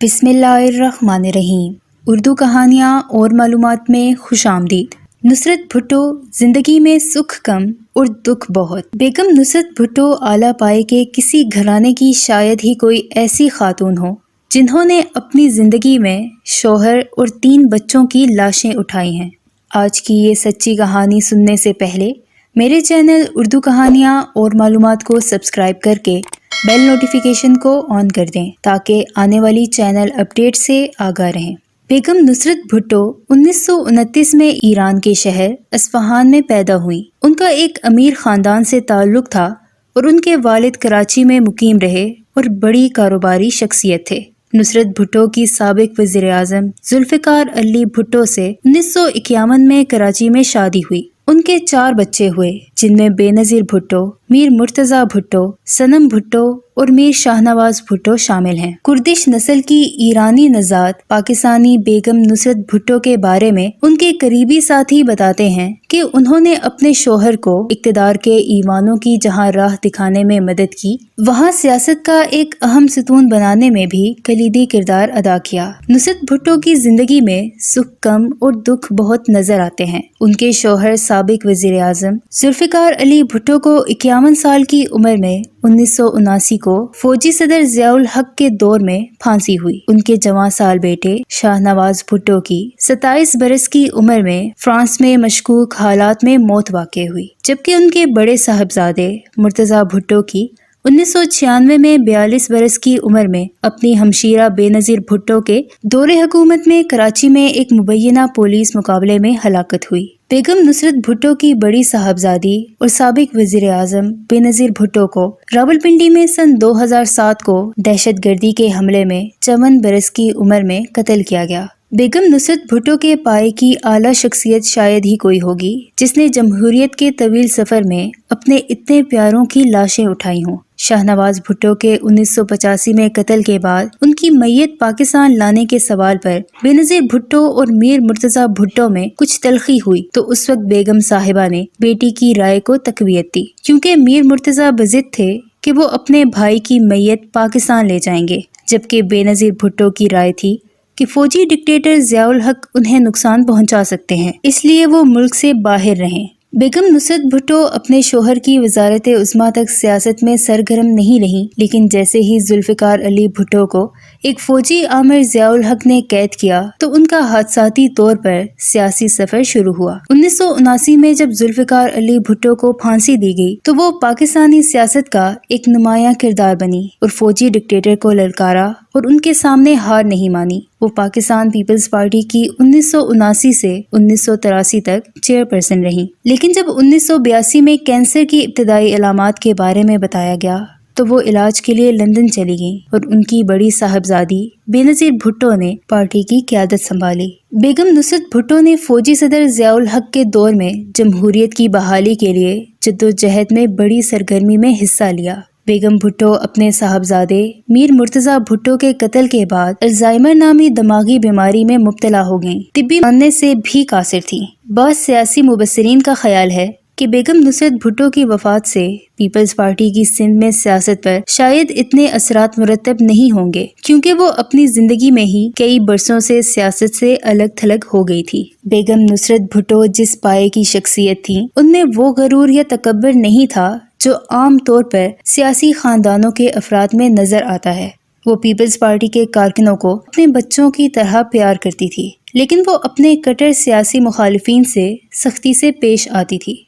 बिस्मिल्लाहिर्रहमानिर्रहीम। उर्दू कहानियाँ और मालूमात में खुश आमदीद। नुसरत भुट्टो, जिंदगी में सुख कम और दुख बहुत। बेगम नुसरत भुट्टो आला पाए के किसी घराने की शायद ही कोई ऐसी खातून हो जिन्होंने अपनी जिंदगी में शौहर और 3 बच्चों की लाशें उठाई हैं। आज की ये सच्ची कहानी सुनने से पहले मेरे चैनल उर्दू कहानियाँ और मालूमात को सब्सक्राइब करके बेल नोटिफिकेशन को ऑन कर दें ताकि आने वाली चैनल अपडेट से आगाह रहें। बेगम नुसरत भुट्टो 1929 में ईरान के शहर अस्फहान में पैदा हुई। उनका एक अमीर खानदान से ताल्लुक था और उनके वालिद कराची में मुकीम रहे और बड़ी कारोबारी शख्सियत थे। नुसरत भुट्टो की साबिक वज़ीर आज़म जुल्फ़िकार अली भुट्टो से 1951 में कराची में शादी हुई। उनके 4 बच्चे हुए जिनमें बेनज़ीर भुट्टो, मीर मुर्तज़ा भुट्टो, सनम भुट्टो और मीर शाहनवाज भुट्टो शामिल हैं। कुर्दिश नस्ल की ईरानी नज़ात पाकिस्तानी बेगम नुसरत भुट्टो के बारे में उनके करीबी साथी बताते हैं कि उन्होंने अपने शौहर को इक़्तिदार के ईवानों की जहां राह दिखाने में मदद की, वहां सियासत का एक अहम सतून बनाने में भी कलीदी किरदार अदा किया। नुसरत भुट्टो की जिंदगी में सुख कम और दुख बहुत नजर आते हैं। उनके शौहर साबिक वज़ीर आज़म जुल्फ़िकार अली भुट्टो को 51 साल की उम्र में 1979 को फौजी सदर ज़ियाउल हक के दौर में फांसी हुई। उनके जवां साल बेटे शाहनवाज भुट्टो की 27 बरस की उम्र में फ्रांस में मशकूक हालात में मौत वाक़ई हुई, जबकि उनके बड़े साहबजादे मुर्तज़ा भुट्टो की 1996 में 42 बरस की उम्र में अपनी हमशीरा बेनज़ीर भुट्टो के दौरे हुकूमत में कराची में एक मुबैना पुलिस मुकाबले में हलाकत हुई। बेगम नुसरत भुट्टो की बड़ी साहबजादी और साबिक वज़ीर आज़म बेनज़ीर भुट्टो को रावलपिंडी में सन 2007 को दहशतगर्दी के हमले में 54 बरस की उम्र में कत्ल किया गया। बेगम नुसरत भुट्टो के पाए की आला शख्सियत शायद ही कोई होगी जिसने जमहूरियत के तवील सफर में अपने इतने प्यारों की लाशें उठाई हों। शाहनवाज भुट्टो के 1985 में कत्ल के बाद उनकी मैयत पाकिस्तान लाने के सवाल पर बेनज़ीर भुट्टो और मीर मुर्तज़ा भुट्टो में कुछ तलखी हुई तो उस वक्त बेगम साहिबा ने बेटी की राय को तक़वियत दी, क्योंकि मीर मुर्तज़ा बज़िद थे कि वो अपने भाई की मैयत पाकिस्तान ले जाएंगे, जबकि बेनज़ीर भुट्टो की राय थी कि फौजी डिक्टेटर ज़ियाउल हक उन्हें नुकसान पहुंचा सकते हैं, इसलिए वो मुल्क से बाहर रहें। बेगम नुसरत भुट्टो अपने शौहर की वज़ारत उज़्मा तक सियासत में सरगर्म नहीं रहीं, लेकिन जैसे ही जुल्फ़िकार अली भुट्टो को एक फौजी आमिर ज़ियाउल हक ने कैद किया तो उनका हादसाती तौर पर सियासी सफर शुरू हुआ। 1979 में जब जुल्फ़िकार अली भुट्टो को फांसी दी गई तो वो पाकिस्तानी सियासत का एक नुमायां किरदार बनी और फौजी डिक्टेटर को ललकारा और उनके सामने हार नहीं मानी। वो पाकिस्तान पीपल्स पार्टी की 1979 से 1983 तक चेयरपर्सन रही, लेकिन जब 1982 में कैंसर की इब्तदाई अलामात के बारे में बताया गया तो वो इलाज के लिए लंदन चली गईं और उनकी बड़ी साहबजादी बेनज़ीर भुट्टो ने पार्टी की क़यादत संभाली। बेगम नुसरत भुट्टो ने फौजी सदर ज़ियाउल हक के दौर में जमहूरियत की बहाली के लिए जद्दोजहद में बड़ी सरगर्मी में हिस्सा लिया। बेगम भुट्टो अपने साहबजादे मीर मुर्तज़ा भुट्टो के कत्ल के बाद अल्जाइमर नामी दिमागी बीमारी में मुब्तला हो गईं। तिब्बी मानने से भी कासिर थीं। बहुत सियासी मुबस्सिरीन का ख्याल है कि बेगम नुसरत भुट्टो की वफात से पीपल्स पार्टी की सिंध में सियासत पर शायद इतने असरात मुरतब नहीं होंगे, क्योंकि वो अपनी जिंदगी में ही कई बरसों से सियासत से अलग थलग हो गई थी। बेगम नुसरत भुट्टो जिस पाए की शख्सियत थी उनमें वो गरूर या तकब्बुर नहीं था जो आम तौर पर सियासी खानदानों के अफराद में नजर आता है। वो पीपल्स पार्टी के कारकुनों को अपने बच्चों की तरह प्यार करती थी, लेकिन वो अपने कट्टर सियासी मुखालिफिन से सख्ती से पेश आती थी।